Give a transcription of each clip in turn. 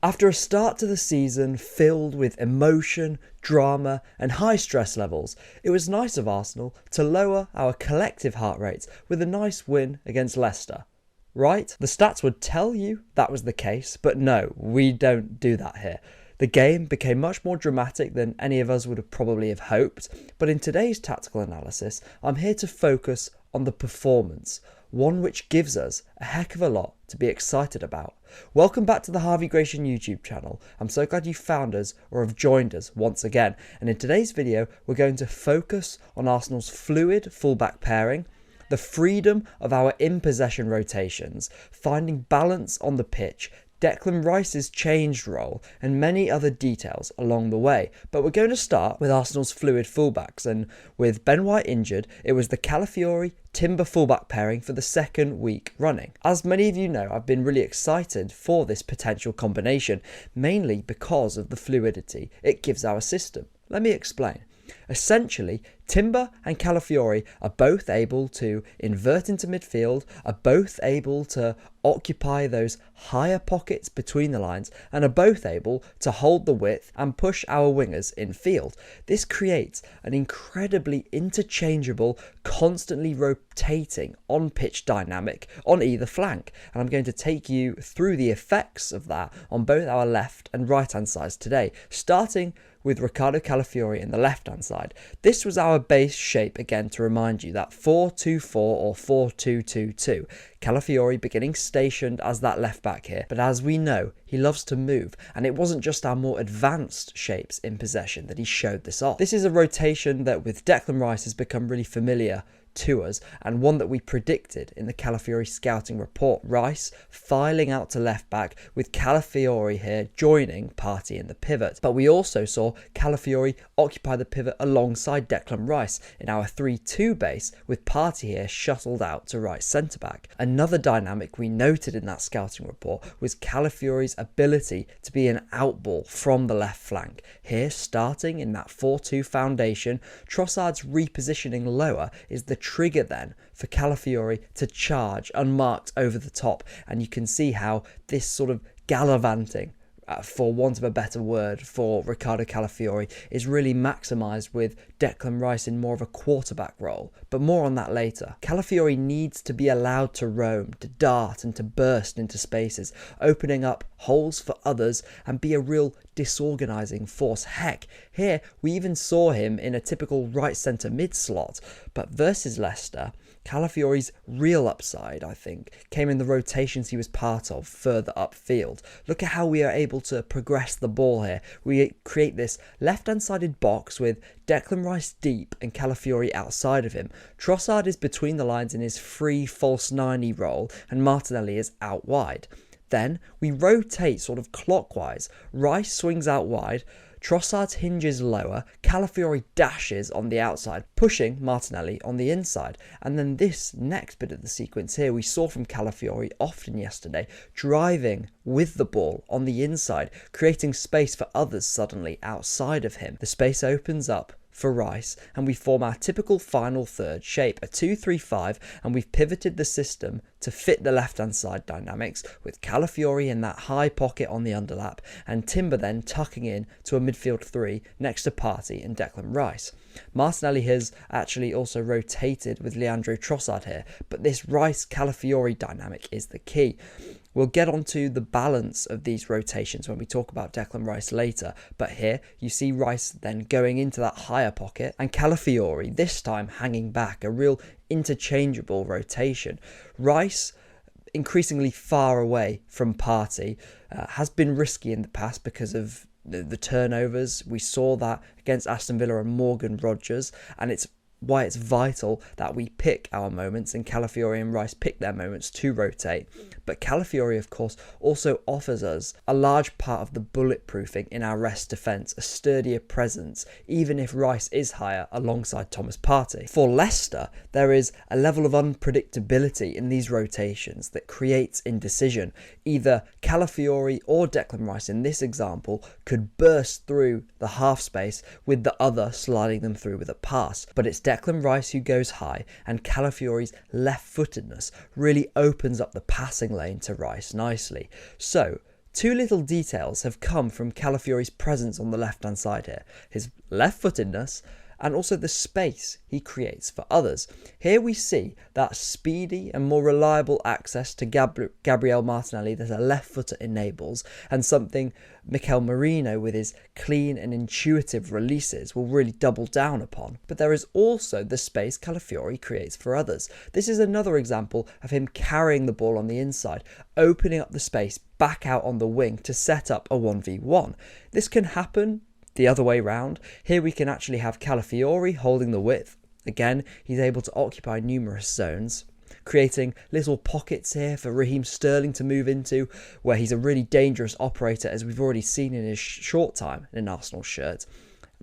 After a start to the season filled with emotion, drama and high stress levels, it was nice of Arsenal to lower our collective heart rates with a nice win against Leicester. Right? The stats would tell you that was the case, but no, we don't do that here. The game became much more dramatic than any of us would have probably have hoped, but in today's tactical analysis, I'm here to focus on the performance, one which gives us a heck of a lot to be excited about. Welcome back to the Harvey Gratian YouTube channel. I'm so glad you found us or have joined us once again, and in today's video we're going to focus on Arsenal's fluid fullback pairing, the freedom of our in-possession rotations, finding balance on the pitch, Declan Rice's changed role, and many other details along the way. But we're going to start with Arsenal's fluid fullbacks, and with Ben White injured, it was the Calafiori Timber fullback pairing for the second week running. As many of you know, I've been really excited for this potential combination, mainly because of the fluidity it gives our system. Let me explain. Essentially, Timber and Calafiori are both able to invert into midfield, are both able to occupy those higher pockets between the lines, and are both able to hold the width and push our wingers in field. This creates an incredibly interchangeable, constantly rotating on-pitch dynamic on either flank, and I'm going to take you through the effects of that on both our left and right-hand sides today, starting with Riccardo Calafiori in the left-hand side. This was our base shape, again to remind you, that 4-2-4 or 4-2-2-2. Calafiori beginning stationed as that left back here, but as we know, he loves to move, and it wasn't just our more advanced shapes in possession that he showed this off. This is a rotation that with Declan Rice has become really familiar to us, and one that we predicted in the Calafiori scouting report. Rice filing out to left back with Calafiori here joining Partey in the pivot. But we also saw Calafiori occupy the pivot alongside Declan Rice in our 3-2 base, with Partey here shuttled out to right centre back. Another dynamic we noted in that scouting report was Calafiori's ability to be an outball from the left flank. Here, starting in that 4-2 foundation, Trossard's repositioning lower is the trigger then for Calafiori to charge unmarked over the top, and you can see how this sort of gallivanting, for want of a better word, for Riccardo Calafiori is really maximised with Declan Rice in more of a quarterback role, but more on that later. Calafiori needs to be allowed to roam, to dart and to burst into spaces, opening up holes for others and be a real disorganising force. Heck, here we even saw him in a typical right centre mid slot, but versus Leicester, Calafiori's real upside, I think, came in the rotations he was part of further upfield. Look at how we are able to progress the ball here. We create this left-hand sided box with Declan Rice deep and Calafiori outside of him. Trossard is between the lines in his free false 90 role, and Martinelli is out wide. Then we rotate sort of clockwise. Rice swings out wide, Trossard hinges lower, Calafiori dashes on the outside, pushing Martinelli on the inside. And then this next bit of the sequence here, we saw from Calafiori often yesterday, driving with the ball on the inside, creating space for others suddenly outside of him. The space opens up for Rice, and we form our typical final third shape, a 2-3-5, and we've pivoted the system to fit the left-hand side dynamics, with Calafiori in that high pocket on the underlap, and Timber then tucking in to a midfield 3 next to Partey and Declan Rice. Martinelli has actually also rotated with Leandro Trossard here, but this Rice-Calafiori dynamic is the key. We'll get onto the balance of these rotations when we talk about Declan Rice later, but here you see Rice then going into that higher pocket and Calafiori this time hanging back, a real interchangeable rotation. Rice, increasingly far away from Partey, has been risky in the past because of the turnovers. We saw that against Aston Villa and Morgan Rogers, and it's why it's vital that we pick our moments, and Calafiori and Rice pick their moments to rotate. But Calafiori, of course, also offers us a large part of the bulletproofing in our rest defence, a sturdier presence, even if Rice is higher alongside Thomas Partey. For Leicester, there is a level of unpredictability in these rotations that creates indecision. Either Calafiori or Declan Rice in this example could burst through the half space with the other sliding them through with a pass, but it's Declan Rice who goes high, and Calafiori's left-footedness really opens up the passing lane to Rice nicely. So, Two little details have come from Calafiori's presence on the left-hand side here. His left-footedness and also the space he creates for others. Here we see that speedy and more reliable access to Gabriel Martinelli that a left footer enables, and something Merino with his clean and intuitive releases will really double down upon. But there is also the space Calafiori creates for others. This is another example of him carrying the ball on the inside, opening up the space back out on the wing to set up a 1v1. This can happen the other way round. Here we can actually have Calafiori holding the width. Again, he's able to occupy numerous zones, creating little pockets here for Raheem Sterling to move into, where he's a really dangerous operator, as we've already seen in his short time in an Arsenal shirt.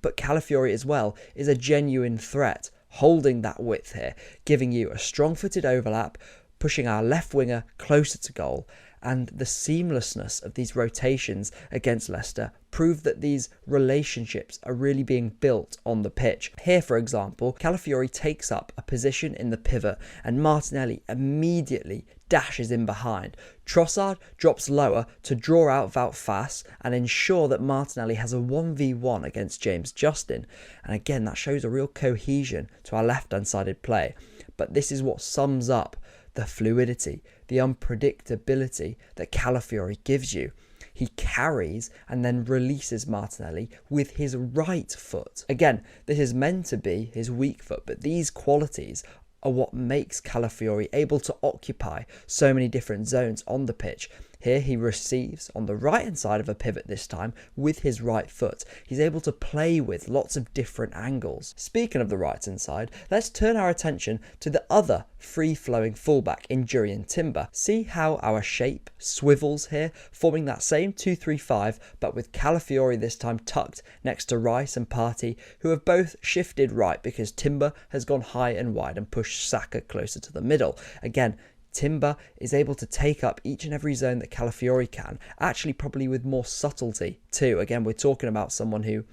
But Calafiori as well is a genuine threat, holding that width here, giving you a strong-footed overlap, pushing our left winger closer to goal, and the seamlessness of these rotations against Leicester prove that these relationships are really being built on the pitch. Here, for example, Calafiori takes up a position in the pivot and Martinelli immediately dashes in behind. Trossard drops lower to draw out Wout Faes and ensure that Martinelli has a 1v1 against James Justin. And again, that shows a real cohesion to our left-hand sided play. But this is what sums up the fluidity, the unpredictability that Calafiori gives you. He carries and then releases Martinelli with his right foot. Again, this is meant to be his weak foot, but these qualities are what makes Calafiori able to occupy so many different zones on the pitch. Here he receives on the right hand side of a pivot this time with his right foot. He's able to play with lots of different angles. Speaking of the right hand side, let's turn our attention to the other free-flowing fullback in Jurrien Timber. See how our shape swivels here, forming that same 2-3-5, but with Calafiori this time tucked next to Rice and Partey, who have both shifted right because Timber has gone high and wide and pushed Saka closer to the middle. Again, Timber is able to take up each and every zone that Calafiori can, actually probably with more subtlety too. Again, we're talking about someone who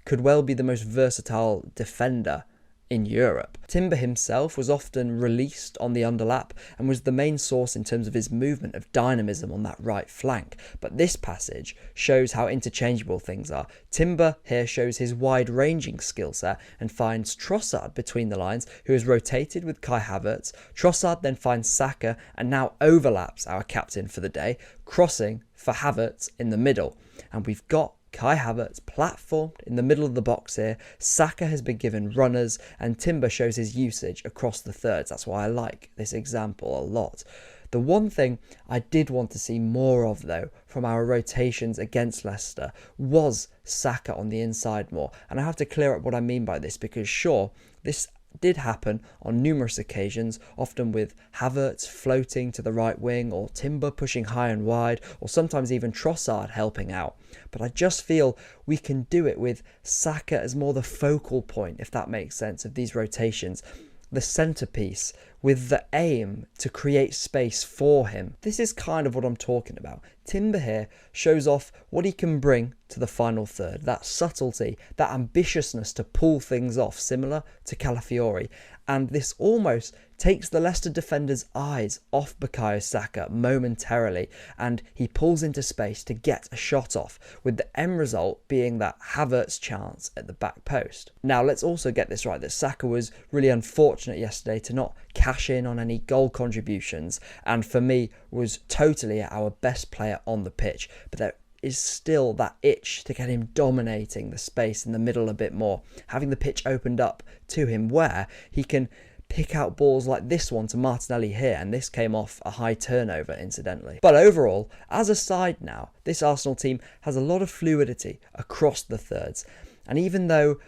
could well be the most versatile defender in Europe. Timber himself was often released on the underlap and was the main source in terms of his movement of dynamism on that right flank. But this passage shows how interchangeable things are. Timber here shows his wide-ranging skill set and finds Trossard between the lines, who is rotated with Kai Havertz. Trossard then finds Saka and now overlaps our captain for the day, crossing for Havertz in the middle. And we've got Kai Havertz platformed in the middle of the box here. Saka has been given runners and Timber shows his usage across the thirds. That's why I like this example a lot. The one thing I did want to see more of though from our rotations against Leicester was Saka on the inside more. And I have to clear up what I mean by this, because sure, this did happen on numerous occasions, often with Havertz floating to the right wing or Timber pushing high and wide, or sometimes even Trossard helping out. But I just feel we can do it with Saka as more the focal point, if that makes sense, of these rotations. The centerpiece with the aim to create space for him. This is kind of what I'm talking about. Timber here shows off what he can bring to the final third, that subtlety, that ambitiousness to pull things off, similar to Calafiori. And this almost takes the Leicester defender's eyes off Bukayo Saka momentarily, and he pulls into space to get a shot off, with the end result being that Havertz chance at the back post. Now let's also get this right, that Saka was really unfortunate yesterday to not cash in on any goal contributions, and for me was totally our best player on the pitch. But there is still that itch to get him dominating the space in the middle a bit more, having the pitch opened up to him where he can pick out balls like this one to Martinelli here, and this came off a high turnover incidentally. But overall, as a side now, this Arsenal team has a lot of fluidity across the thirds, and even though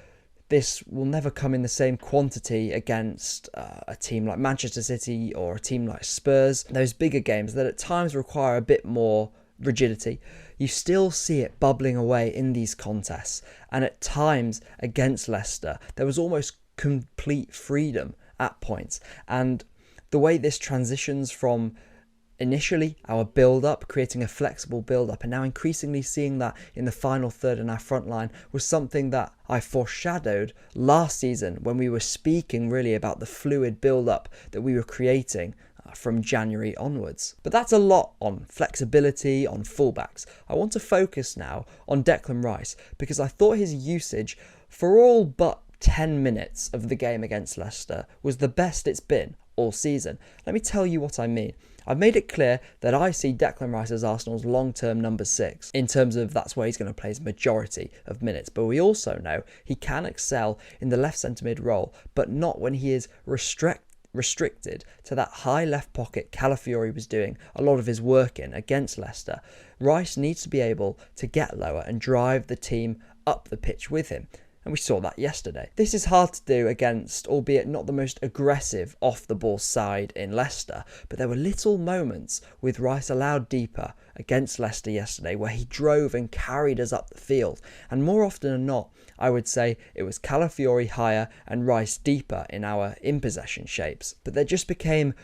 this will never come in the same quantity against a team like Manchester City or a team like Spurs, those bigger games that at times require a bit more rigidity, you still see it bubbling away in these contests. And at times against Leicester, there was almost complete freedom at points. And the way this transitions from initially our build-up, creating a flexible build-up, and now increasingly seeing that in the final third in our front line, was something that I foreshadowed last season when we were speaking really about the fluid build-up that we were creating from January onwards. But that's a lot on flexibility, on fullbacks. I want to focus now on Declan Rice because I thought his usage for all but 10 minutes of the game against Leicester was the best it's been all season. Let me tell you what I mean. I've made it clear that I see Declan Rice as Arsenal's long-term number 6 in terms of that's where he's going to play his majority of minutes. But we also know he can excel in the left centre mid role, but not when he is restricted to that high left pocket Calafiori was doing a lot of his work in against Leicester. Rice needs to be able to get lower and drive the team up the pitch with him. And we saw that yesterday. This is hard to do against, albeit not the most aggressive off-the-ball side in Leicester, but there were little moments with Rice allowed deeper against Leicester yesterday where he drove and carried us up the field. And more often than not, I would say it was Calafiori higher and Rice deeper in our in-possession shapes. But there just became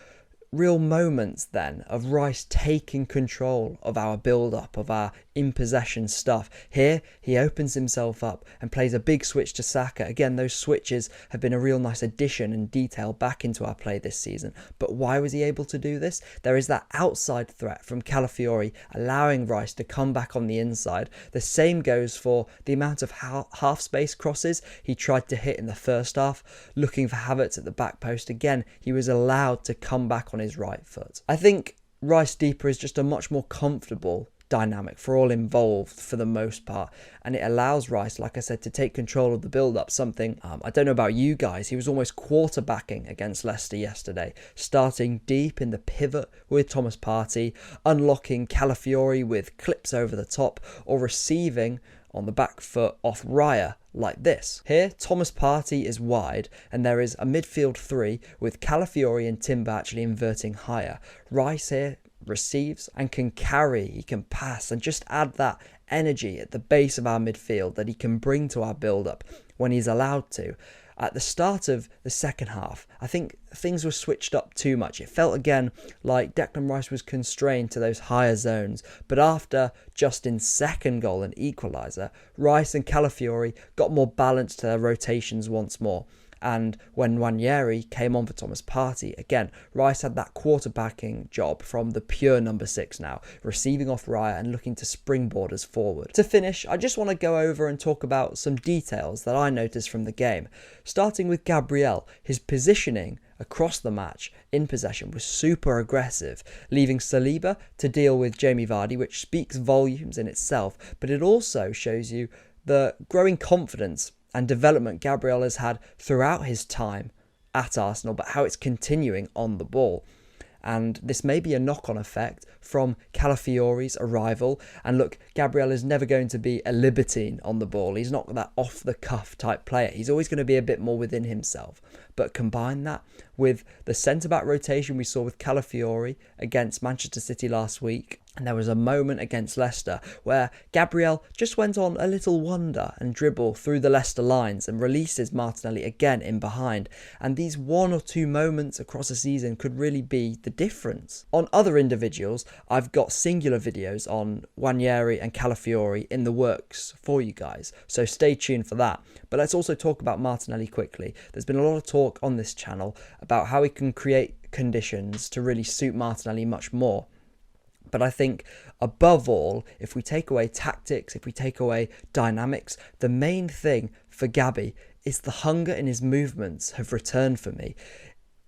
real moments then of Rice taking control of our build-up, of our in-possession stuff. Here, he opens himself up and plays a big switch to Saka. Again, those switches have been a real nice addition and detail back into our play this season. But why was he able to do this? There is that outside threat from Calafiori, allowing Rice to come back on the inside. The same goes for the amount of half-space crosses he tried to hit in the first half, looking for Havertz at the back post. Again, he was allowed to come back on his right foot. I think Rice deeper is just a much more comfortable dynamic for all involved for the most part, and it allows Rice, like I said, to take control of the build-up, something I don't know about you guys, he was almost quarterbacking against Leicester yesterday, starting deep in the pivot with Thomas Partey, unlocking Calafiori with clips over the top, or receiving on the back foot off Raya like this. Here, Thomas Partey is wide and there is a midfield 3 with Calafiori and Timber actually inverting higher. Rice here receives and can carry, he can pass and just add that energy at the base of our midfield that he can bring to our build-up when he's allowed to. At the start of the second half, I think things were switched up too much. It felt again like Declan Rice was constrained to those higher zones. But after Justin's second goal and equaliser, Rice and Calafiori got more balance to their rotations once more. And when Nwaneri came on for Thomas Partey, again, Rice had that quarterbacking job from the pure number 6 now, receiving off Raya and looking to springboard us forward. To finish, I just want to go over and talk about some details that I noticed from the game. Starting with Gabriel, his positioning across the match in possession was super aggressive, leaving Saliba to deal with Jamie Vardy, which speaks volumes in itself, but it also shows you the growing confidence and development Gabriel has had throughout his time at Arsenal, but how it's continuing on the ball. And this may be a knock-on effect from Calafiori's arrival. And look, Gabriel is never going to be a libertine on the ball. He's not that off-the-cuff type player. He's always going to be a bit more within himself. But combine that with the centre-back rotation we saw with Calafiori against Manchester City last week. And there was a moment against Leicester where Gabriel just went on a little wander and dribble through the Leicester lines and releases Martinelli again in behind. And these 1 or 2 moments across a season could really be the difference. On other individuals, I've got singular videos on Nwaneri and Calafiori in the works for you guys. So stay tuned for that. But let's also talk about Martinelli quickly. There's been a lot of talk on this channel about how he can create conditions to really suit Martinelli much more. But I think above all, if we take away tactics, if we take away dynamics, the main thing for Gabby is the hunger in his movements have returned for me.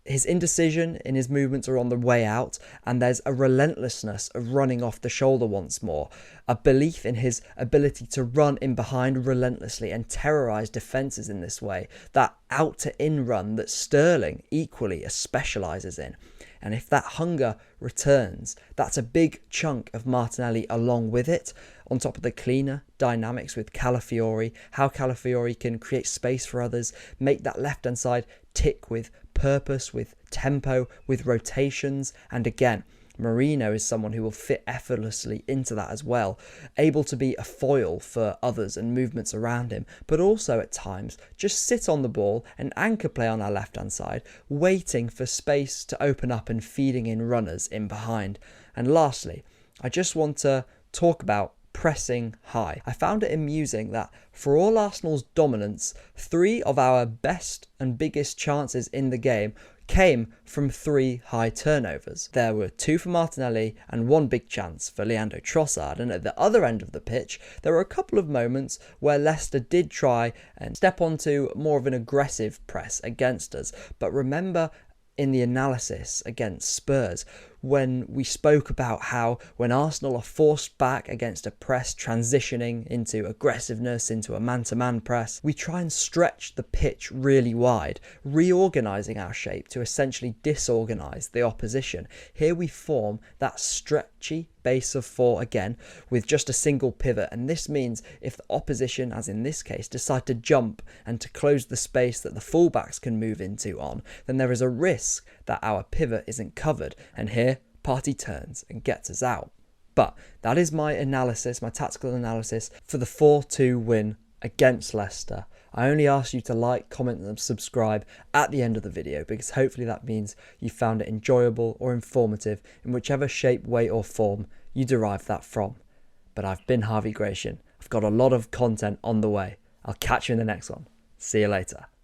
His indecision in his movements are on the way out, and there's a relentlessness of running off the shoulder once more, a belief in his ability to run in behind relentlessly and terrorise defences in this way, that out to in run that Sterling equally specialises in. And if that hunger returns, that's a big chunk of Martinelli along with it, on top of the cleaner dynamics with Calafiori, how Calafiori can create space for others, make that left-hand side tick with purpose, with tempo, with rotations, and again, Merino is someone who will fit effortlessly into that as well, able to be a foil for others and movements around him, but also at times just sit on the ball and anchor play on our left-hand side, waiting for space to open up and feeding in runners in behind. And lastly, I just want to talk about pressing high. I found it amusing that for all Arsenal's dominance, 3 of our best and biggest chances in the game came from 3 high turnovers. There were 2 for Martinelli and 1 big chance for Leandro Trossard, and at the other end of the pitch there were a couple of moments where Leicester did try and step onto more of an aggressive press against us. But remember, in the analysis against Spurs, when we spoke about how when Arsenal are forced back against a press transitioning into aggressiveness, into a man-to-man press, we try and stretch the pitch really wide, reorganising our shape to essentially disorganise the opposition. Here we form that stretchy base of 4 again with just a single pivot, and this means if the opposition, as in this case, decide to jump and to close the space that the fullbacks can move into on, then there is a risk that our pivot isn't covered, and here Partey turns and gets us out. But that is my analysis, my tactical analysis for the 4-2 win against Leicester. I only ask you to like, comment and subscribe at the end of the video, because hopefully that means you found it enjoyable or informative in whichever shape, way or form you derive that from. But I've been Harvey Gratian. I've got a lot of content on the way. I'll catch you in the next one. See you later.